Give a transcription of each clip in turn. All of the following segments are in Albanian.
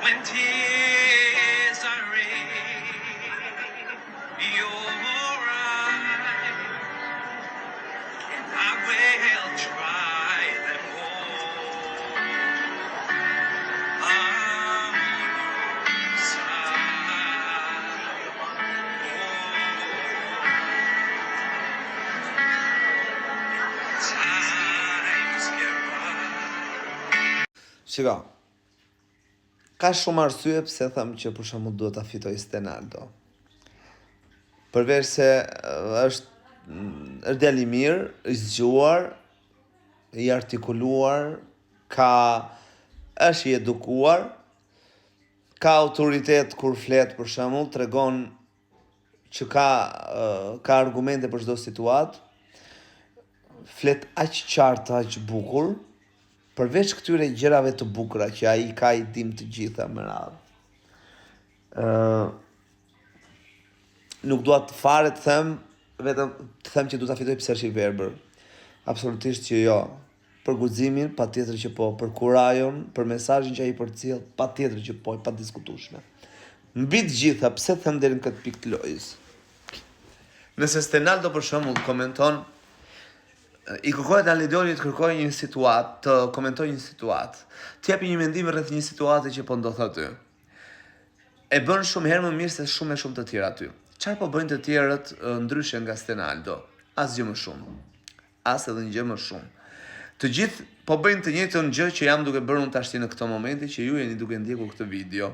When tears are rain, you're right, and I will try them all. Shiko, ka shumë arsye pse them që për shembull duhet ta fitoj Stenaldo. Përveç se është djalë i mirë, i zgjuar, i artikuluar, është i edukuar, ka autoritet kur flet për shembull, tregon që ka argumente për çdo situatë, flet aq qartë, aq bukur. Përveç këtyre gjërave të bukura që ai ka i dim të gjitha me radhë. Nuk dua të fare të them, vetëm të them që du ta fitoj Sershi Verber. Absolutisht që jo. Për guximin, patjetër që po, për kurajon, për mesazhin që ai përcjell, patjetër që po, pa diskutueshme. Mbi të gjitha, pse them deri në këtë pikë të lojës? Nëse Stenaldo për shembull komenton, i kërkohet Alidoni të kërkojë një situatë, të komentojë një situatë, të japi një mendim rreth një situate që po ndodh aty. E bën shumë herë më mirë se shumë të tjerë aty. Çfarë po bëjnë të tjerët ndryshe nga Stenaldo? Asgjë më shumë. As edhe një gjë më shumë. Të gjithë po bëjnë të njëjtën gjë që jam duke bërë unë tashti në këtë momenti që ju jeni duke ndjekur këtë video.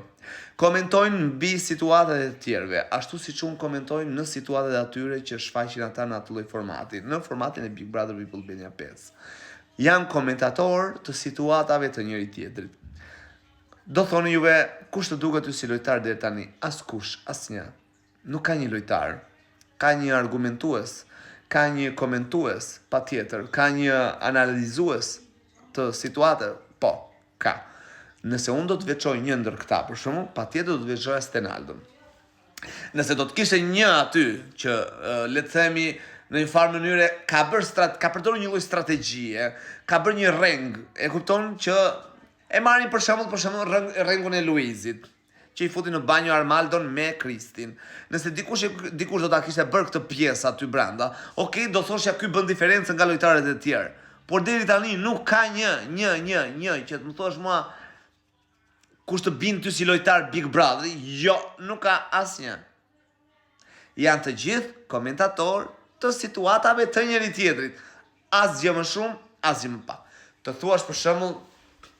Komentojnë mbi situatat e të tjerëve, ashtu siç unë komentojnë në situatat e atyre që shfaqin ata në atë lloj formati, në formatin e Big Brother People Albania 5. Janë komentatorë të situatave të njëri tjetrit. Do thoni juve, kush të duket ju si lojtar deri tani? Askush, asnjë. Nuk ka një lojtar. Ka një argumentues, ka një komentues, patjetër, ka një analizues të situatave, po, ka. Nëse unë do të veçoj një ndër këta, për shembull, patjetër do të veçoja Stenaldon. Nëse do të kishte një aty që le të themi në një farë mënyre ka përdorur një lloj strategjie, ka bërë një reng, e kupton që e marrin për shembull rengun e Luizit, që i futi në banjo Armaldon me Kristin. Nëse dikush do ta kishte bërë këtë pjesë aty brenda, okay, do thoshja ky bën diferencë nga lojtarët e tjerë. Por deri tani nuk ka një që të më thosh mua kush të bind ty si lojtar Big Brother, jo, nuk ka asnjë. Janë të gjithë komentatorë të situatave të njëri tjetrit. Asgjë më shumë, asgjë më pak. Të thuash për shembull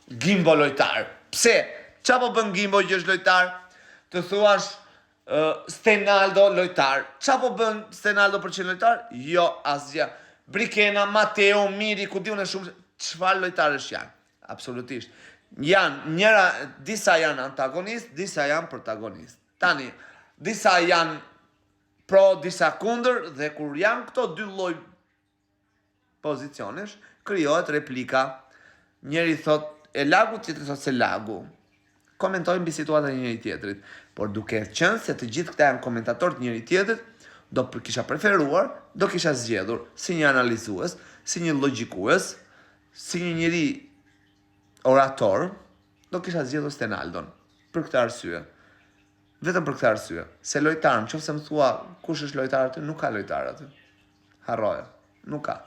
Gimbo lojtar. Pse? Qa po bën Gimbo që është lojtar? Të thuash Stenaldo lojtar. Qa po bën Stenaldo për që lojtar? Jo, asgjë. Brikena, Mateo, Miri, ku diun e shumë, çfarë lojtarësh janë? Absolutisht. Disa janë antagonist, disa janë protagonist. Tani, disa janë pro, disa kundër, dhe kur janë këto dy lloj pozicionesh, krijohet replika. Njeri thot e lagu, tjetri thot se lagu. Komentojnë mbi situata e njëri tjetrit, por duke qenë se të gjithë këta janë komentatorë të njëri tjetrit, do kisha preferuar, do kisha zgjedhur si një analizues, si një logjikues, si një njeri orator, do kisha zgjedhur Stenaldon. Për këtë arsye. Vetëm për këtë arsye. Se lojtar, nëse më thua kush është lojtar aty, nuk ka lojtar aty. Harroja, nuk ka.